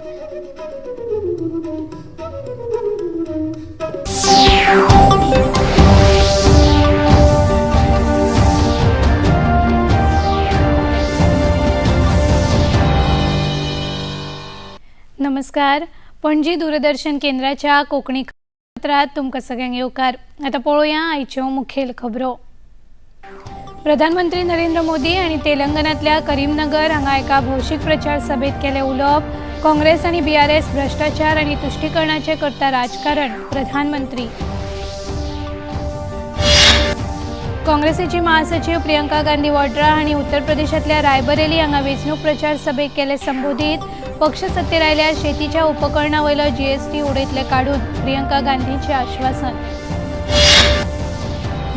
नमस्कार. पणजी दूरदर्शन केंद्राच्या कोकणी खबरांत तुमकां सगळ्यांक येवकार. आतां पळोवया आयच्यो मुखेल खबरो. प्रधानमंत्री नरेंद्र मोदी आणि तेलंगणातल्या करीमनगर हांगा एका भौशीक प्रचार सभेत केले उलोवप. काँग्रेस आणि BRS भ्रष्टाचार आणि तुष्टीकरणाचे करता राजकारण. प्रधानमंत्री. काँग्रेसीची महासचिव प्रियंका गांधी वड्रा हांणी उत्तर प्रदेशातल्या रायबरेली हांगा वेंचणूक प्रचार सभेक केले संबोधीत. पक्ष सत्तेर आयल्यार शेतीच्या उपकरणां वयलो GST उडयतले काडून. प्रियंका गांधींचे आश्वासन.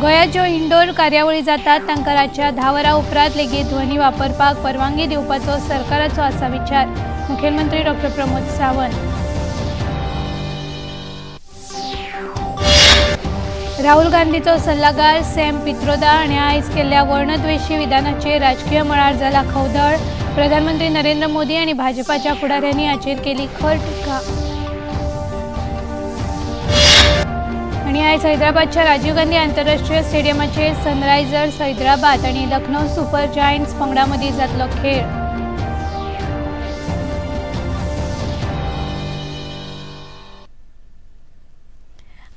गोंयांत ज्यो इंडोर कार्यावळी जातात तांकां रातच्या 10 वरां उपरांत लेगीत ध्वनी वापरपाक परवानगी दिवपाचो सरकाराचो आसा विचार. मुखेलमंत्री डॉ. प्रमोद सावंत. राहुल गांधीचो सल्लागार सॅम पित्रोदा हाणें आयज केल्ल्या वर्णद्वेशी विधानाचेर राजकीय मळार जाला खवदळ. प्रधानमंत्री नरेंद्र मोदी आणि भाजपाच्या फुडाऱ्यांनी हाचेर केली खर टिका. आणि आयज हैदराबादच्या राजीव गांधी आंतरराष्ट्रीय स्टेडियमाचेर सनरायझर्स हैदराबाद आणि लखनौ सुपर जायंट्स पंगडा मदीं जातलो खेळ.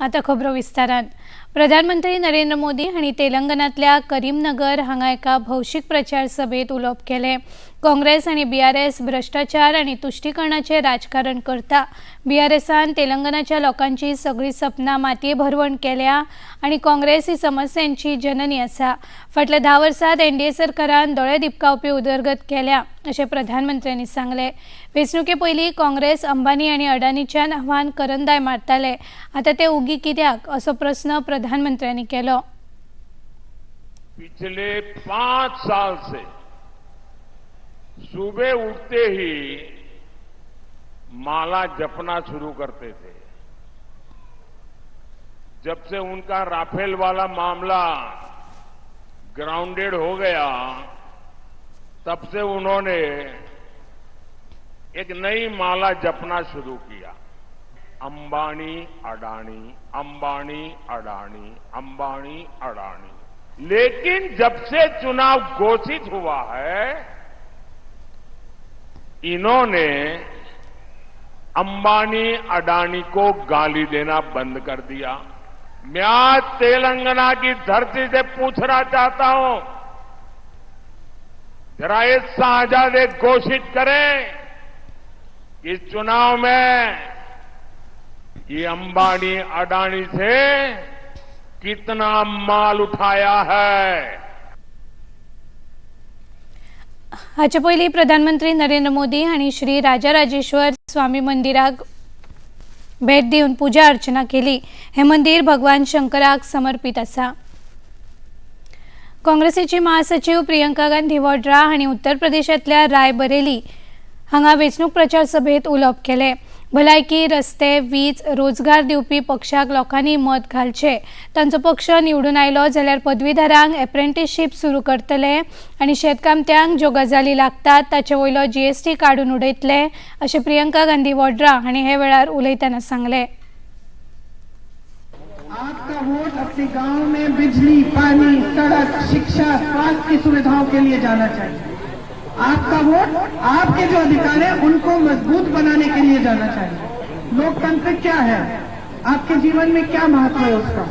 आता खबरो विस्तारान. प्रधानमंत्री नरेंद्र मोदी हांणी तेलंगणातल्या करीमनगर हांगा एका भौशीक प्रचार सभेत उलोवप केले. काँग्रेस आणि BRS भ्रष्टाचार आणि तुष्टीकरणाचे राजकारण करता. BRSन तेलंगणाच्या लोकांची सगळी सपनां मातये भरवण केल्या आणि काँग्रेस ही समस्यांची जननी आसा. फाटल्या 10 वर्सांत NDA सरकारान दोळे दिपकावपी उदरगत केल्या अशें प्रधानमंत्र्यांनी सांगले. वेंचणुके पयलीं काँग्रेस अंबानी आणि अडानीच्या नांवान करंदाय मारताले. आता ते उगी कित्याक असो प्रश्न प्रधानमंत्र्यांनी केलो. पिछले 5 साल से सुबह उठते ही माला जपना शुरू करते थे. जब से उनका राफेल वाला मामला ग्राउंडेड हो गया तब से उन्होंने एक नई माला जपना शुरू किया. अंबानी अडानी, अंबानी अडानी, अंबानी अडानी. लेकिन जब से चुनाव घोषित हुआ है इन्होंने अंबानी अडानी को गाली देना बंद कर दिया. मैं आज तेलंगाना की धरती से पूछना चाहता हूं, जरा ये साझादे घोषित करें कि इस चुनाव में ये अंबानी अडानी से कितना माल उठाया है. हाचे पयलीं प्रधानमंत्री नरेंद्र मोदी हांणी श्री राजराजेश्वर स्वामी मंदिराक भेट दिवन पुजा अर्चना केली. हे मंदिर भगवान शंकराक समर्पित आसा. काँग्रेसीची महासचिव प्रियंका गांधी वड्रा हांणी उत्तर प्रदेशातल्या रायबरेली हांगा वेंचणूक प्रचार सभेत उलोवप केले. भलायकी, रस्ते, वीज, रोजगार दिवपी पक्षाक लोकांनी मत घालचे. तांचो पक्ष निवडून आयलो जाल्यार पदवीधरांक एप्रेंटिसशीप सुरू करतले आणि शेतकामत्यांक ज्यो गजाली लागतात ताचे वयलो GST काडून उडयतले अशें प्रियंका गांधी वड्रा हांणी हे वेळार उलयतना सांगले. आपका वोट अपने गांव में बिजली, पानी, सड़क, शिक्षा, स्वास्थ्य की सुविधाओं के लिए जाना चाहिए. आपका वोट आपके जो अधिकार है उनको मजबूत बनाने के लिए जाना चाहिए. लोकतंत्र क्या है, आपके जीवन में क्या महत्व है उसका,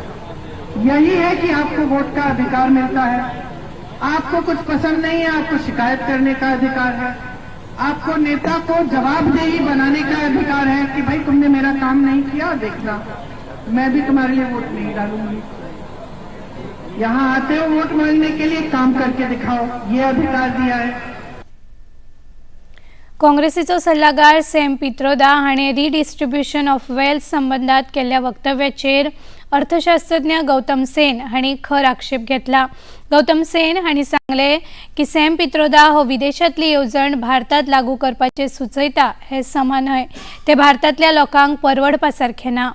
यही है कि आपको वोट का अधिकार मिलता है. आपको कुछ पसंद नहीं है, आपको शिकायत करने का अधिकार है. आपको नेता को जवाबदेही बनाने का अधिकार है कि भाई तुमने मेरा काम नहीं किया, देखना मैं भी तुम्हारे लिए वोट नहीं डालूंगी. यहां आते हो वोट मांगने के लिए, काम करके दिखाओ, ये अधिकार दिया है. काँग्रेसीचो सल्लागार सॅम पित्रोदा हाणें रिडिस्ट्रिब्युशन ऑफ वेल्थ संबंधात केल्ल्या वक्तव्याचेर अर्थशास्त्रज्ञ गौतम सेन हांणी खर आक्षेप घेतला. गौतम सेन हांणी सांगले की सॅम पित्रोदा हो विदेशांतली येवजण भारतात लागू करपाचे सुचयता हे समान न्हय. ते भारतांतल्या लोकांक परवडपा सारखे ना.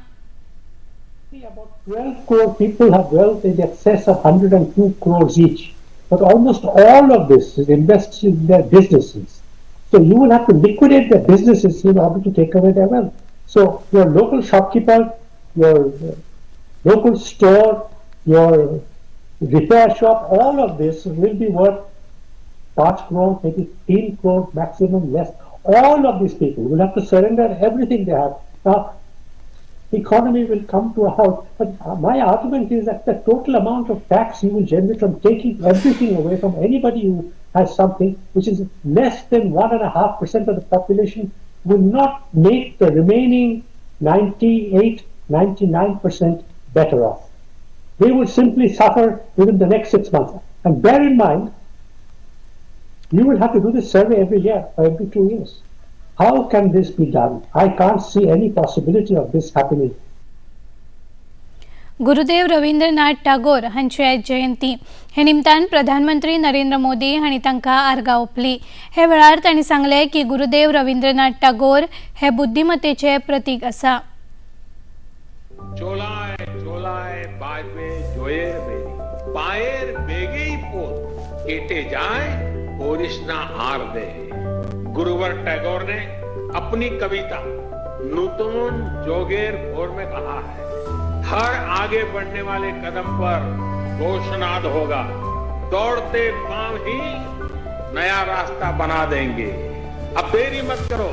About 12 crore people have wealth in excess of 102 crores each. But almost all of this is invested in their businesses. So you will have to liquidate their businesses in order to take away their wealth. So your local shopkeeper, your local store, your repair shop, all of this will be worth 5 crore, maybe 3 crore maximum less. All of these people will have to surrender everything they have. Now, the economy will come to a halt. But my argument is that the total amount of tax you will generate from taking everything away from anybody who has something, which is less than 1.5% of the population, will not make the remaining 98, 99% better off. They will simply suffer within the next 6 months. And bear in mind, you will have to do this survey every year or every 2 years. How can this be done? I can't see any possibility of this happening. Gurudev Rabindranath Tagore हांची आयज जयंती. हे निमतान प्रधानमंत्री नरेंद्र मोदी हांणी तांकां आर्गां ओंपली. हे वेळार तांणी सांगले की गुरुदेव रवींद्रनाथ टागोर हे बुद्धिमत्तेचे प्रतीक आसा. चोलाय चोलाय बाजवे जोयर बेरी पायर बेगेई पोत केटे जाए ओरिश्ना हार दे. गुरुवर टैगोर ने अपनी कविता नूतन जोगेर भोर में कहा है, हर आगे बढ़ने वाले कदम पर घोषणाद होगा, दौड़ते पांव ही नया रास्ता बना देंगे. अब देरी मत करो.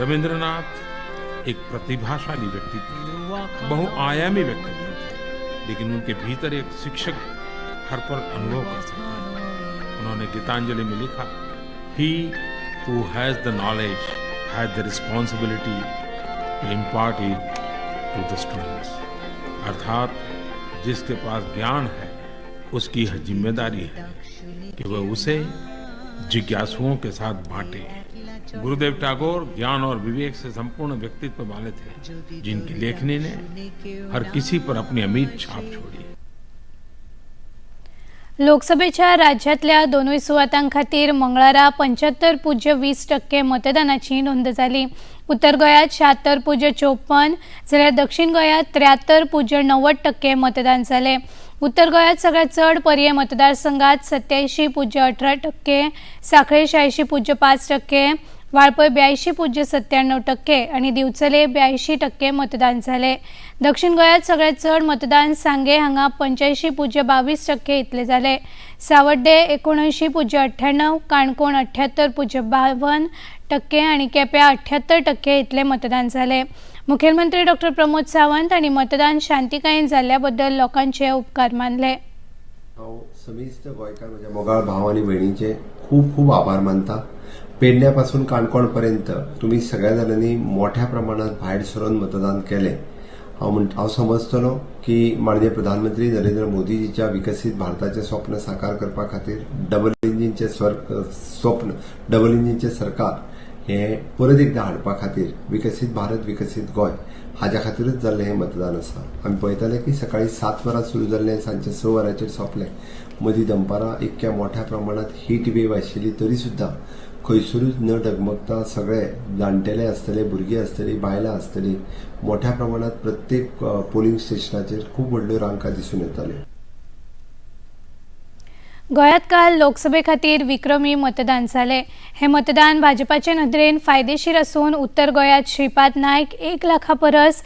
रविंद्रनाथ एक प्रतिभाशाली व्यक्तित्व, बहुआयामी व्यक्तित्व थे, लेकिन उनके भीतर एक शिक्षक हर पल अनुभव कर सकता है. उन्होंने गीतांजलि में लिखा, He who has the knowledge has the responsibility to impart it to the students. अर्थात जिसके पास ज्ञान है उसकी यह जिम्मेदारी है कि वह उसे जिज्ञासुओं के साथ बांटे. गुरुदेव टैगोर ज्ञान और विवेक से संपूर्ण व्यक्तित्व वाले थे, जिनकी लेखनी ने हर किसी पर अपनी अमिट छाप छोड़ी. लोकसभेच्या राज्यातल्या दोनूय सुवातां खातीर मंगळारा 75.20% मतदानाची नोंद जाली. उत्तर गोंयात 76.54 जाल्यार दक्षिण गोंयात 73.90% मतदान जाले. उत्तर गोंयात सगळ्यात चड पर्याय मतदारसंघात 87.18%, सांखळे 86.5%, वाळपय 82.97% आणि दिवचले 82% मतदान जाले. दक्षिण गोंयात सगळ्यात चड मतदान सांगे हांगा 85.22% इतले जाले. सावड्डे 79.98, काणकोण 78.52% आणि केप्यां 78% इतले मतदान जाले. मुखेलमंत्री डॉ. प्रमोद सावंत हांणी मतदान शांतीकायेन जाल्ल्या बद्दल लोकांचे उपकार मानले. हांव समिस्त गोंयकार म्हज्या मोगाळ भाव आनी भयणींचे खूब खूब आभार मानता. पेडण्यापासून काणकोणपर्यंत तुम्ही सगळ्या जाणांनी मोठ्या प्रमाणात भायर सरून मतदान केले. हांव समजतलो की माननीय प्रधानमंत्री नरेंद्र मोदीजीच्या विकसित भारताचे स्वप्न साकार करपा खातीर डबल इंजिनचे सरकार हे परत एकदा हाडपा खातीर विकसित भारत विकसित गोंय हाज्या खातीरच जाल्लें हें मतदान आसा. आमी पळयताले की सकाळी 7 वरां सुरू जाल्लें, सांजचे 6 वरांचेर सोंपलें. मदीं दनपारां इतक्या मोठ्या प्रमाणात हीट वेव आशिल्ली तरी सुद्दां खंयसरूच न डगमगता सगळे जाणटेले आसतले, भुरगीं आसतलीं, बायलां आसतलीं, मोठ्या प्रमाणात प्रत्येक पोलिंग स्टेशनाचेर खूब व्हडल्यो रांका दिसून येताल्यो. गोंयांत काल लोकसभे खातीर विक्रमी मतदान जालें. हे मतदान भाजपाचे नदरेन फायदेशीर आसून उत्तर गोंयांत श्रीपाद नायक 1 लाखा परस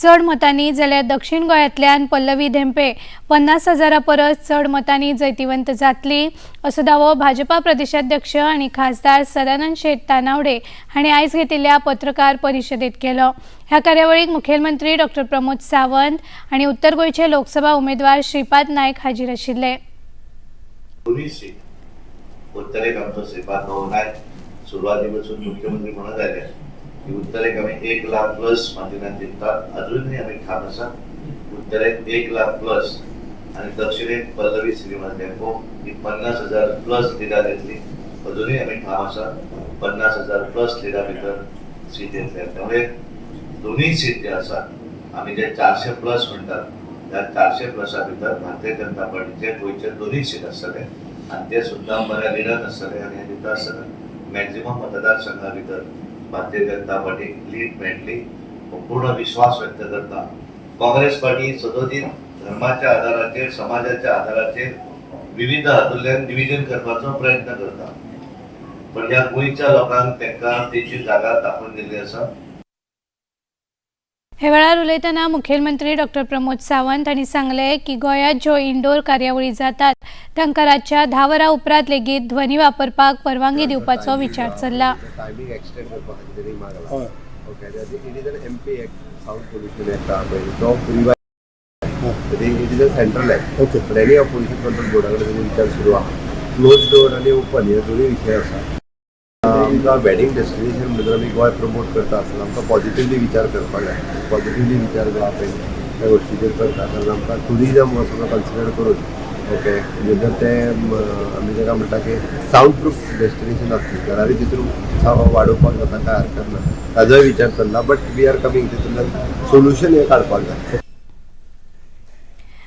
चड मतांनी, जाल्यार दक्षिण गोंयांतल्यान पल्लवी धेंपे 50,000 परस चड मतांनी जैतिवंत जातली, असो दावो भाजपा प्रदेशाध्यक्ष आनी खासदार सदानंद शेट तानावडे हांणी आयज घेतिल्ल्या पत्रकार परिशदेंत केलो. ह्या कार्यावळीक मुखेलमंत्री डॉ. प्रमोद सावंत आनी उत्तर गोंयचे लोकसभा उमेदवार श्रीपाद नायक हाजीर आशिल्ले. उत्तरेक आमचो श्रीपाद नायक सुरवातीपासून मुख्यमंत्री म्हणत आले की उत्तरेक आम्ही 1 लाख प्लस मतांनी जिंकतात. अजूनही आम्ही ठाम आसा. उत्तरेक 1 लाख प्लस आणि दक्षिणेक पल्लवी श्रीमंत टेम्पो ही 50,000 प्लस लिडर येतली. अजूनही आम्ही ठाम आसा. 50,000 प्लस लिडर भितर सीट येतले. त्यामुळे दोन्ही सीट जे आसात आम्ही जे 400 प्लस म्हणतात त्या 400 प्लसा भितर भारतीय जनता पार्टीचे गोंयचे दोन्ही सीट आसतले आणि ते सुद्धा बऱ्या लिडर आसतले आणि हे भितर आसतले मॅक्झिमम मतदारसंघा भितर भारतीय जनता पार्टीक लीड मेळटली पूर्ण विश्वास व्यक्त करता. काँग्रेस पार्टी सदोदीत धर्माच्या आधाराचेर समाजाच्या आधाराचेर विविध हातूंतल्यान डिव्हिजन करपाचो प्रयत्न करता. पण ह्या गोंयच्या लोकांक तांकां तेची जागा दाखोवन दिल्ली आसा. हे वेळार उलयतना मुखेलमंत्री डॉक्टर प्रमोद सावंत हांणी सांगले की गोंयांत ज्यो इंडोर कार्यावळी जातात तांकां रातच्या 10 वरां उपरांत लेगीत ध्वनी वापरपाक परवानगी दिवपाचो विचार चल्ला. टायमिंग एक्सटेंड करपाक तरी मागला. Okay it is an MP act sound pollution act तो it is a central act. Okay पण एनी पोल्यूशन कंट्रोल बोर्डा कडेन विचार सुरू आहा. क्लोज डोर आनी ओपन हे दोनूय विशय आसा. आमकां वेडिंग डेस्टिनेशन म्हणून आमी गोंय प्रमोट करता आसतना आमकां पॉझिटिव्हली विचार करपाक जाय. पॉझिटिव्हली विचार जो आपण त्या गोष्टीचेर करता कारण आमकां टुरिजम हो सगळो कन्सिडर करून ओके जर ते आमी ताका म्हणटा की सावंड प्रूफ डेस्टिनेशन आसली घरारी तितून वाडोवपाक जाता काय हरकत ना ताजोय विचार चल्ला. बट वी आर कमिंग तितूंतल्यान सोल्युशन हे काडपाक जाय.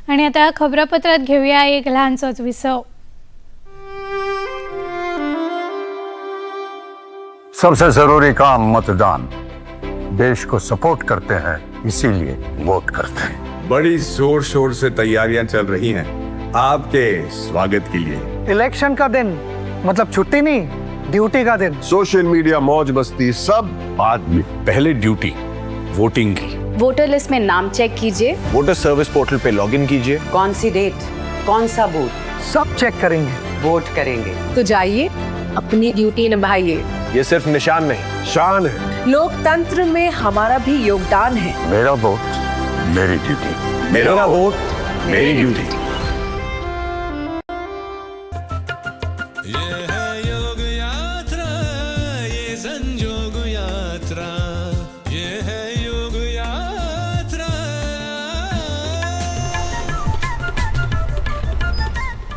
आणि आता खबरापत्रात घेऊया एक लहानसोच विसव. सबसे जरूरी काम मतदान. देश को सपोर्ट करते हैं इसीलिए वोट करते हैं. बड़ी जोर शोर से तैयारियां चल रही हैं आपके स्वागत के लिए. इलेक्शन का दिन मतलब छुट्टी नहीं, ड्यूटी का दिन. सोशल मीडिया मौज मस्ती सब बाद में, पहले ड्यूटी वोटिंग की. वोटर लिस्ट में नाम चेक कीजिए, वोटर सर्विस पोर्टल पे लॉगिन कीजिए. कौन सी डेट, कौन सा बूथ, सब चेक करेंगे, वोट करेंगे. तो जाइए अपनी ड्यूटी निभाइए. ये सिर्फ निशान नहीं, शान है. लोकतंत्र में हमारा भी योगदान है. मेरा वोट मेरी ड्यूटी. मेरा वोट मेरी ड्यूटी. ये है योग यात्रा, ये संयोग यात्रा, ये है योग यात्रा.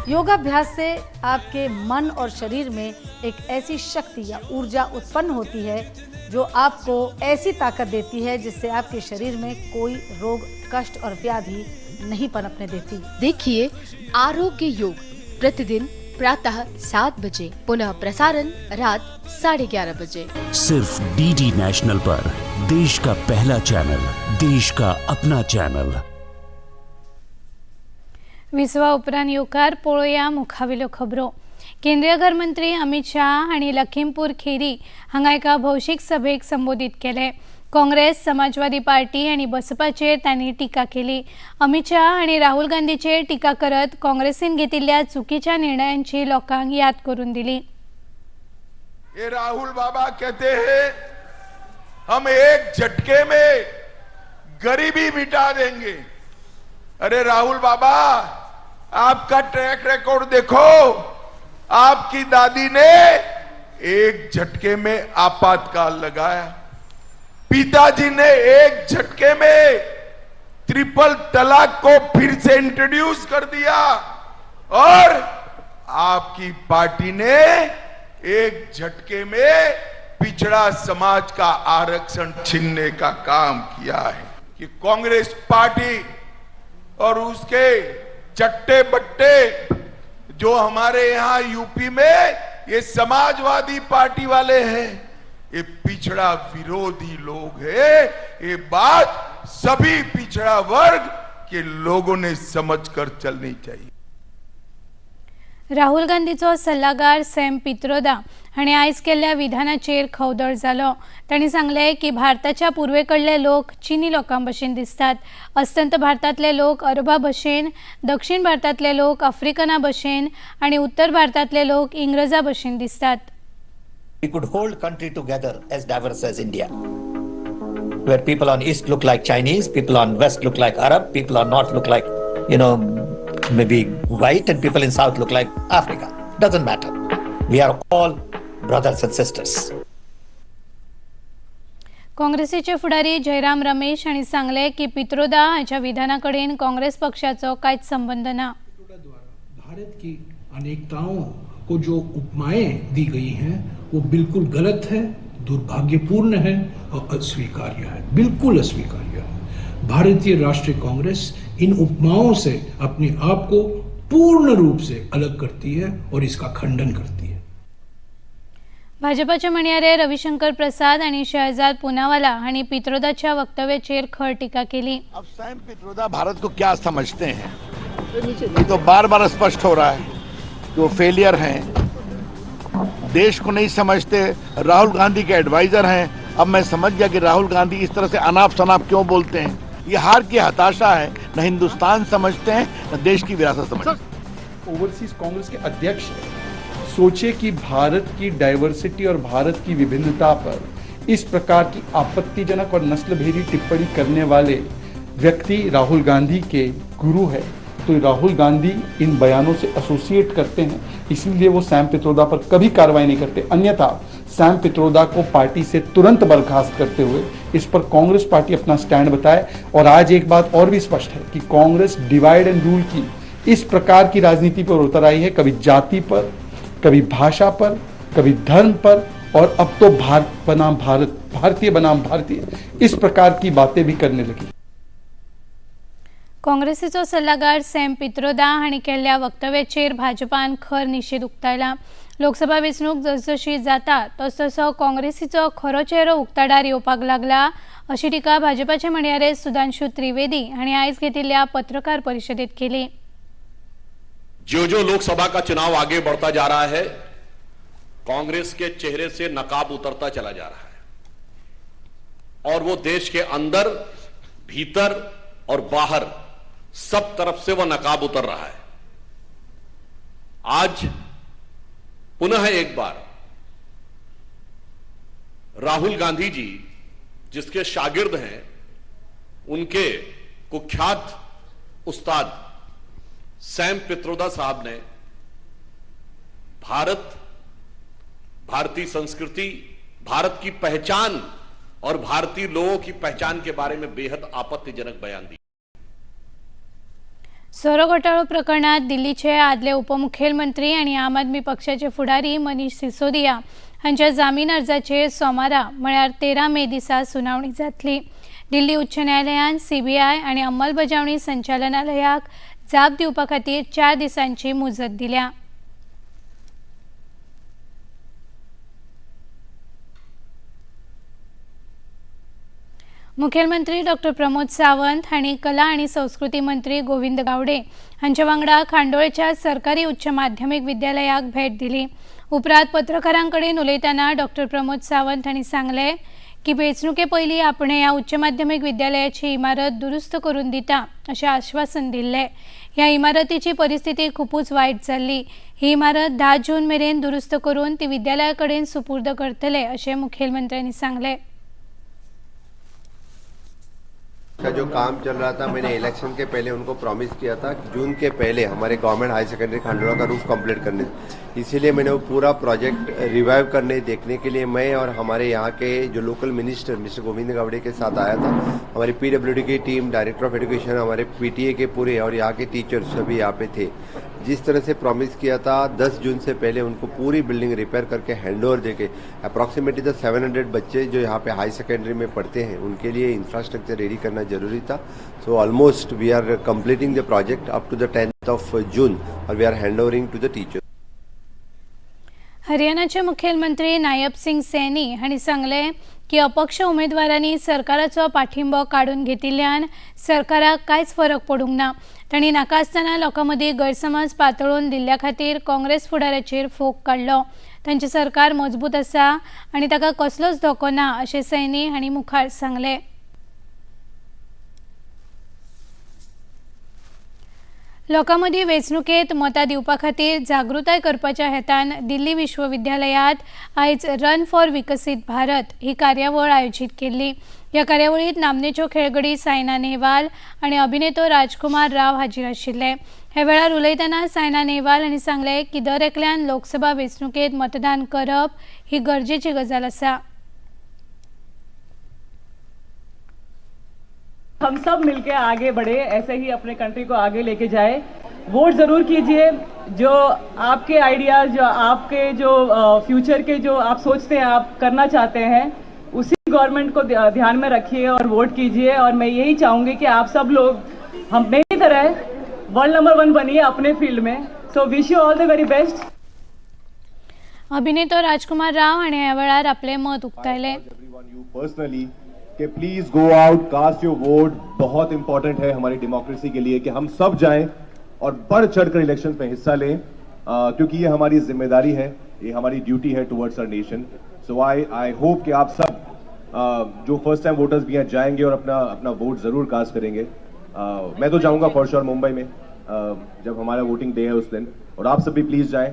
योगाभ्यास से आपके मन और शरीर में एक ऐसी शक्ति या ऊर्जा उत्पन्न होती है जो आपको ऐसी ताकत देती है जिससे आपके शरीर में कोई रोग, कष्ट और व्याधि नहीं पनपने देती. देखिए आरोग्य योग प्रतिदिन प्रातः 7 बजे, पुनः प्रसारण रात 11:30 बजे. सिर्फ डीडी नेशनल पर, देश का पहला चैनल, देश का अपना चॅनल. विसवा उपरांत येवकार पळोवया मुखावेल्यो खबरो. केंद्रीय गृहमंत्री अमित शाह हांणी लखीमपूर खेरी हांगा एका भौशीक सभेक संबोधित केले. काँग्रेस, समाजवादी पार्टी आणि बसपाचेर तांणी टिका केली. अमित शाह हांणी राहुल गांधीचेर टिका करत काँग्रेसीन घेतिल्ल्या चुकीच्या निर्णयांची लोकांक याद करून दिली. ये राहुल बाबा कहते हैं हम एक झटके में गरीबी मिटा देंगे. अरे राहुल बाबा, आपका ट्रैक रिकॉर्ड देखो. आपकी दादी ने एक झटके में आपातकाल लगाया. पिताजी ने एक झटके में ट्रिपल तलाक को फिर से इंट्रोड्यूस कर दिया. और आपकी पार्टी ने एक झटके में पिछड़ा समाज का आरक्षण छीनने का काम किया है. कि कांग्रेस पार्टी और उसके चट्टे बट्टे जो हमारे यहाँ यूपी में ये समाजवादी पार्टी वाले हैं, ये पिछड़ा विरोधी लोग हैं. ये बात सभी पिछड़ा वर्ग के लोगों ने समझकर चलनी चाहिए. राहुल गांधीचो सल्लागार सॅम पित्रोदा हांणी आयज केल्ल्या विधानाचेर खवदळ जालो. तांणी सांगले की भारताच्या पूर्वेकडले लोक चीनी लोकां भशेन दिसतात. अस्तंत भारतातले लोक अरबा भशेन, दक्षिण भारतातले लोक आफ्रिकना भशेन आणि उत्तर भारतातले लोक इंग्रजा भशेन दिसतात. We could hold country together as diverse as India, where people on east look like Chinese, people on west look like Arab, people on north look like, maybe white, and people in south look like Africa. Doesn't matter. We are all brothers and sisters. काँग्रेसीचे फुडारी जयराम रमेश हांणी सांगले की पित्रोदा हांच्या विधानाकडेन काँग्रेस पक्षाचो कांयच संबंध ना. भारत की अनेकताओं को जो उपमाएं दी गई हैं वो बिल्कुल गलत है, दुर्भाग्यपूर्ण है और अस्वीकार्य है, बिल्कुल अस्वीकार्य है. भारतीय राष्ट्रीय कांग्रेस इन उपमाओं से अपने आप को पूर्ण रूप से अलग करती है और इसका खंडन करती है. भाजपाचे म्हणयारे रविशंकर प्रसाद आणि शहजाद पूनावाला हांणी पित्रोदाच्या वक्तव्याचेर खर टीका केली. अब सैम पित्रोदा भारत को क्या समझते हैं? ये तो बार बार स्पष्ट हो रहा है कि वो फेलियर हैं. देश को नहीं समझते, राहुल गांधी के एडवाइजर हैं। अब मैं समझ गया कि राहुल गांधी इस तरह से अनाप शनाप क्यों बोलते हैं। ये हार की हताशा है, न हिंदुस्तान समझते हैं न देश की विरासत समझते हैं। ओवरसीज कांग्रेस के अध्यक्ष सोचे कि भारत की डाइवर्सिटी और भारत की विभिन्नता पर इस प्रकार की आपत्तिजनक और नस्लभेदी टिप्पणी करने वाले व्यक्ति राहुल गांधी के गुरु है, तो राहुल गांधी इन बयानों से एसोसिएट करते हैं, इसीलिए वो सैम पित्रोदा पर कभी कार्रवाई नहीं करते। अन्यथा सैम पित्रोदा को पार्टी से तुरंत बर्खास्त करते हुए इस पर कांग्रेस पार्टी अपना स्टैंड बताए। और आज एक बात और भी स्पष्ट है कि कांग्रेस डिवाइड एंड रूल की इस प्रकार की राजनीति पर उतर आई है, कभी जाति पर, कभी भाषा पर, कभी धर्म पर, और अब तो भारत बनाम भारत, भारतीय बनाम भारतीय, इस प्रकार की बातें भी करने लगी। काँग्रेसीचो सल्लागार सॅम पित्रोदा हांणी केल्ल्या वक्तव्याचेर भाजपान खर निशेध उक्तायला। लोकसभा वेंचणूक जसजशी जाता तसतसो काँग्रेसीचो खरो चेहरो उक्ताडार येवपाक लागला, अशी टिका भाजपाचे म्हणयारे सुधांशु त्रिवेदी हांणी आयज घेतिल्ल्या पत्रकार परिशदेत केली। जो लोकसभा का चुनाव आगे बढ़ता जा रहा है, कांग्रेस के चेहरे से नकाब उतरता चला जा रहा है और वो देश के अंदर, भीतर और बाहर सब तरफ से वो नकाब उतर रहा है। आज पुनः एक बार राहुल गांधी जी, जिसके शागिर्द हैं, उनके कुख्यात उस्ताद सैम पित्रोदा साहब ने भारत, भारतीय संस्कृति, भारत की पहचान और भारतीय लोगों की पहचान के बारे में बेहद आपत्तिजनक बयान दिया। सोरो घोटाळो प्रकरणात दिल्लीचे आदले उपमुख्यमंत्री आणि आम आदमी पक्षाचे फुडारी मनीष सिसोदिया हांच्या जामीन अर्जाचेर सोमारा म्हळ्यार 13 मे दिसा सुनावणी जातली। दिल्ली उच्च न्यायालयान सीबीआय आणि अंमलबजावणी संचालनालयाक जाप दिवपा खातीर 4 दिसांची मुजत दिल्या। मुखेलमंत्री डॉक्टर प्रमोद सावंत हांणी कला आणि संस्कृती मंत्री गोविंद गावडे हांच्या वांगडा खांडोळेच्या सरकारी उच्च माध्यमिक विद्यालयाक भेट दिली। उपरांत पत्रकारांकडेन उलयतना डॉक्टर प्रमोद सावंत हांणी सांगले की वेंचणुके पयलीं आपणे ह्या उच्च माध्यमिक विद्यालयाची इमारत दुरुस्त करून दिता अशें आश्वासन दिल्लें। ह्या इमारतीची परिस्थिती खूपच वायट जाल्ली। ही इमारत 10 जून मेरेन दुरुस्त करून ती विद्यालया कडेन सुपूर्द करतले अशें मुखेलमंत्र्यांनी सांगलें। का जो काम चल रहा था, मैंने इलेक्शन के पहले उनको प्रॉमिस किया था कि जून के पहले हमारे गवर्नमेंट हाई सेकेंडरी खांडोला का रूफ कंप्लीट करने, इसीलिए मैंने वो पूरा प्रोजेक्ट रिवाइव करने देखने के लिए मैं और हमारे यहाँ के जो local minister mister Govind Gawade के साथ आया था। हमारी पीडब्ल्यूडी की टीम, डायरेक्टर ऑफ एजुकेशन, हमारे पीटीए के पूरे और यहाँ के टीचर्स सभी यहाँ पे थे। जिस तरह से प्रॉमिस किया था 10 जून से पहले उनको पूरी बिल्डिंग रिपेयर करके हैंडओवर देके अप्रॉक्सीमेटली 700 बच्चे जो यहाँ पे हाई सेकेंडरी में पढ़ते हैं उनके लिए इंफ्रास्ट्रक्चर रेडी करना जरूरी था। So almost we are completing the project up to the 10th of June और we are handovering to the teacher. हरियाणाचे मुखेलमंत्री नायब सिंग सैनी हांणी सांगले की अपक्ष उमेदवारांनी सरकाराचो पाठिंबो काढून घेतिल्ल्यान सरकाराक कांयच फरक पडूंक ना। तांणी नाका आसतना लोकां मदीं गैरसमज पातळून दिल्ल्या खातीर काँग्रेस फुडाऱ्याचेर फोग काडलो। तांचें सरकार मजबूत आसा आनी ताका कसलोच धोको ना अशें सैनी हांणी मुखार सांगलें। लोकां मदीं वेंचणुकेंत मतां दिवपा खातीर जागृताय करपाच्या हेतान दिल्ली विश्वविद्यालयांत आयज रन फॉर विकसीत भारत ही कार्यावळ आयोजीत केल्ली। ह्या कार्यावळींत नामनेच्यो खेळगडी सायना नेहवाल आनी अभिनेतो राजकुमार राव हाजीर आशिल्ले। ह्या वेळार उलयतना सायना नेहवाल हांणी सांगलें की दर एकल्यान लोकसभा वेंचणुकेंत मतदान करप ही गरजेची गजाल आसा। हम सब मिलकर आगे बढ़े, ऐसे ही अपने कंट्री को आगे लेके जाए। वोट जरूर कीजिए, जो आपके आइडियाज, जो आपके जो फ्यूचर के जो आप सोचते हैं, आप करना चाहते हैं, उसी गवर्नमेंट को ध्यान में रखिए और वोट कीजिए। और मैं यही चाहूंगी कि आप सब लोग हम मेरी तरह वर्ल्ड नंबर 1 बनिए अपने फील्ड में। So wish you all the very best. अभिनेतो राजकुमार राव हांणी ह्या वेळार आपले मत उक्तायले। पर्सनली कि please go out, cast your vote. बहुत इंपॉर्टेंट है हमारी डेमोक्रेसी के लिए कि हम सब जाएं और बढ़ चढ़कर इलेक्शन में हिस्सा लें, क्योंकि ये हमारी जिम्मेदारी है। ये हमारी ड्यूटी है towards our nation. So I hope कि आप सब जो फर्स्ट टाइम वोटर्स भी हैं जाएंगे और अपना वोट जरूर कास्ट करेंगे. मैं तो जाऊंगा फॉर श्योर मुंबई में जब हमारा वोटिंग डे है उस दिन, और आप सब भी प्लीज जाएं.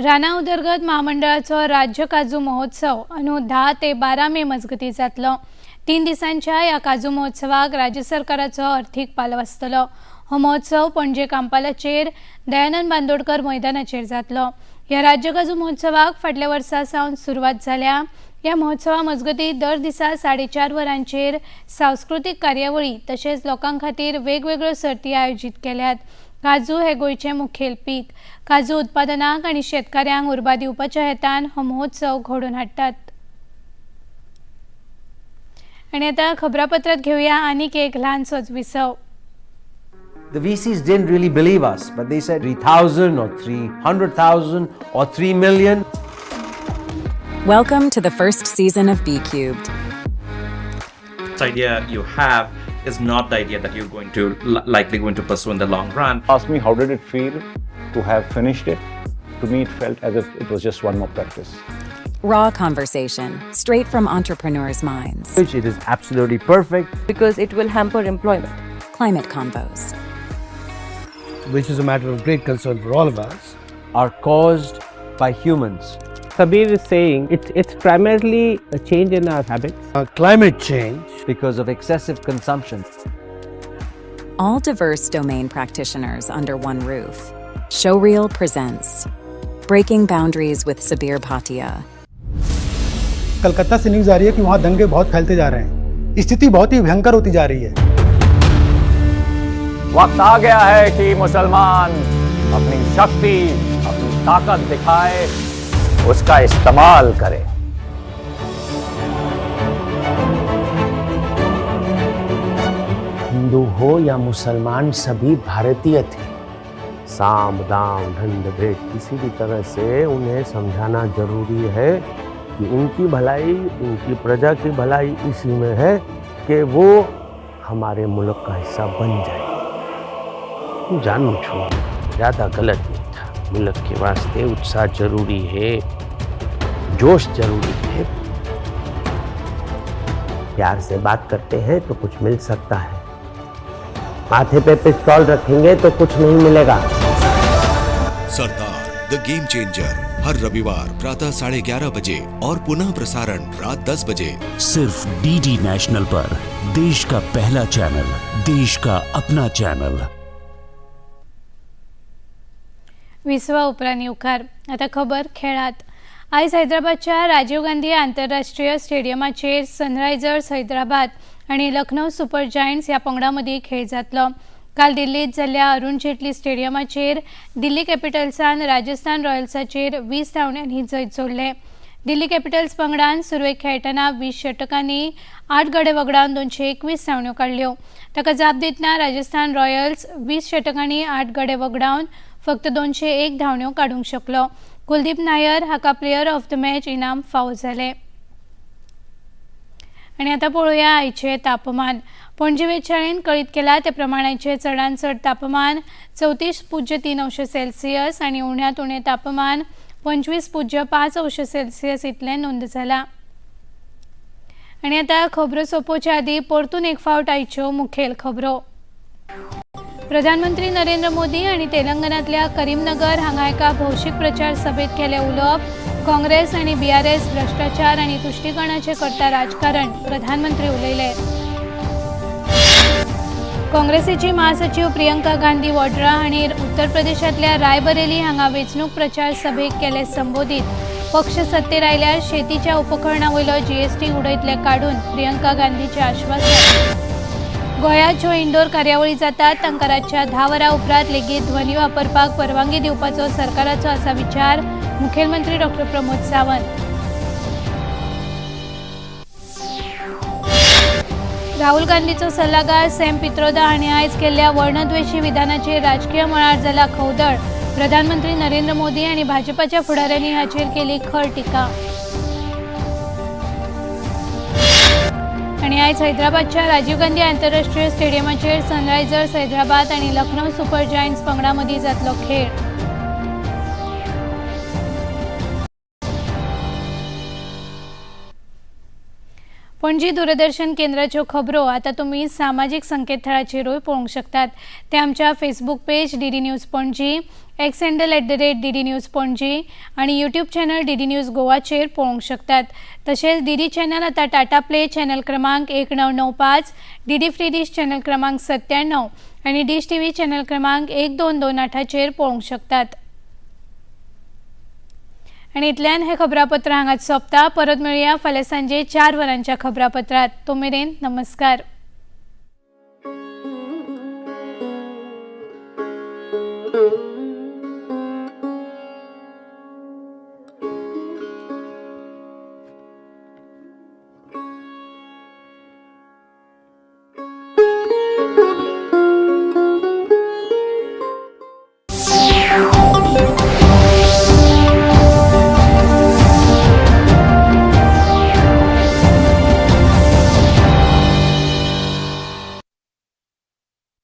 राणा उदरगत महामंडळाचो राज्य काजू महोत्सव अंदू 10 ते 12 मे मजगती जातलो. 3 दिसांच्या ह्या काजू महोत्सवाक राज्य सरकाराचो अर्थीक पालव आसतलो. हो महोत्सव पणजे कांपालाचेर दयानंद बांदोडकर मैदानाचेर जातलो. ह्या राज्य काजू महोत्सवाक फाटल्या वर्सा सावन सुरवात जाल्या. ह्या महोत्सवा मजगती दर दिसा 4.5 वरांचेर सांस्कृतिक कार्यावळी तशेंच लोकां खातीर वेगवेगळ्यो सर्ती आयोजीत केल्यात. काजू हे गोंयचें मुखेल पीक. काजू उत्पादनाक आनी शेतकाऱ्यांक उर्बा दिवपाच्या हेतान हो महोत्सव घडोवन हाडटात. आनी आतां खबरापत्रांत घेवया आनीक एक ल्हानसोच विसव. The VCs didn't really believe us, but they said 3,000 or 300,000 or 3 million. Welcome to the first season of B-Cubed. This idea you have is not the idea that you're going to likely going to pursue in the long run. Ask me how did it feel to have finished it. To me it felt as if it was just one more practice. Raw conversation, straight from entrepreneurs' minds. It is absolutely perfect because it will hamper employment. Climate convos, which is a matter of great concern for all of us, are caused by humans. Sabir is saying it's primarily a change in our habits. Climate change because of excessive consumption. all diverse domain practitioners under one roof. Showreel presents Breaking Boundaries with Sabir Bhatia. Calcutta से news आ रही है कि वहाँ दंगे बहुत फैलते जा रहे हैं. स्थिति बहुत ही भयंकर होती जा रही है. वक्त आ गया है कि मुसलमान अपनी शक्ति, अपनी ताकत दिखाए, उसका इस्तेमाल करे. हिंदू हो या मुसलमान सभी भारतीय थे. साम दाम दंड भेद किसी भी तरह से उन्हें समझाना जरूरी है कि उनकी भलाई, उनकी प्रजा की भलाई इसी में है कि वो हमारे मुल्क का हिस्सा बन जाए. जानू छो ज़्यादा गलत नहीं था. मुल्क के वास्ते उत्साह जरूरी है, जोश जरूरी है. प्यार से बात करते हैं तो कुछ मिल सकता है. माथे पे पिस्तौल रखेंगे तो कुछ नहीं मिलेगा. सरदार द गेम चेंजर हर रविवार प्रातः 11:30 बजे और पुनः प्रसारण रात 10 बजे सिर्फ डीडी नेशनल पर. देश का पहला चैनल, देश का अपना चैनल. विसवा उपरांत येवकार. आता खबर खेळात. आयज हैदराबादच्या राजीव गांधी आंतरराष्ट्रीय स्टेडियमाचेर सनरायझर्स हैदराबाद आणि लखनौ सुपर जायंट्स ह्या पंगडां मदीं खेळ जातलो. काल दिल्लीत जाल्ल्या अरुण जेटली स्टेडियमाचेर दिल्ली कॅपिटल्सान राजस्थान रॉयल्साचेर 20 धांवड्यांनी जैत जोडले. दिल्ली कॅपिटल्स पंगडान सुरवेक खेळटना 20 षटकांनी 8 गडे वगडावन 221 धांवड्यो काडल्यो. ताका जाप दितना राजस्थान रॉयल्स 20 षटकांनी 8 गडे वगडावन फक्त 201 धांवड्यो काडूंक शकलो. कुलदीप नायर हाका प्लेयर ऑफ द मॅच इनाम फावो जालें. आणि आता पळोवया आयचे तापमान. पणजी वेधशाळेन कळीत केला ते प्रमाण आयचे चडांत चड तापमान 34.3 अंश सेल्सियस आणि उण्यांत उणें तापमान 25.5 अंश सेल्सियस इतलें नोंद जाला. आणि आता खबरो सोंपोवच्या आदी परतून एक फावट आयच्यो मुखेल खबरो. प्रधानमंत्री नरेंद्र मोदी आणि तेलंगणातल्या करीमनगर हांगा एका भौशीक प्रचार सभेत केले उलोवप. काँग्रेस आणि BRS भ्रष्टाचार आणि तुष्टीकरणाचे करता राजकारण, प्रधानमंत्री उलयले. काँग्रेसीची महासचिव प्रियंका गांधी वड्रा हांणी उत्तर प्रदेशातल्या रायबरेली हांगा वेंचणूक प्रचार सभेक केले संबोधीत. पक्ष सत्तेर आयल्यार शेतीच्या उपकरणां वयलो GST उडयतले काडून, प्रियंका गांधीचे आश्वासन. गोंयांत ज्यो इंडोर कार्यावळी जातात तांकां रातच्या 10 वरां उपरांत लेगीत ध्वनी वापरपाक परवानगी दिवपाचो सरकाराचो आसा विचार, मुखेलमंत्री डॉ. प्रमोद सावंत. राहुल गांधीचो सल्लागार सॅम पित्रोदा हांणी आयज केल्ल्या वर्णद्वेशी विधानाचेर राजकीय मळार जाला खवदळ. प्रधानमंत्री नरेंद्र मोदी आनी भाजपाच्या फुडाऱ्यांनी हाचेर केली खर टिका. आणि आयज हैदराबादच्या राजीव गांधी आंतरराष्ट्रीय स्टेडियमाचेर सनरायझर्स हैदराबाद आणि लखनौ सुपर जायंट्स पंगडां मदीं जातलो खेळ. पणजी दूरदर्शन केंद्राच्यो खबरो आता तुम्ही सामाजिक संकेतथळाचेरूय पळोवंक शकतात। ते आमच्या Facebook page DD news Panaji, x handle @DD news Panaji आणि यूट्यूब चॅनल DD न्यूज गोवाचेर पळोवंक शकतात। तसेच DD चॅनल आता टाटा प्ले चॅनल क्रमांक 1995, DD फ्री डिश चॅनल क्रमांक 97 आणि डिश TV चॅनल क्रमांक 1228चेर पळोवंक शकतात। आणि इतल्यान हे खबरापत्र हांगाच सोंपता। परत मेळुया फाल्यां सांजे 4 वरांच्या खबरापत्रांत। तो मेरेन नमस्कार।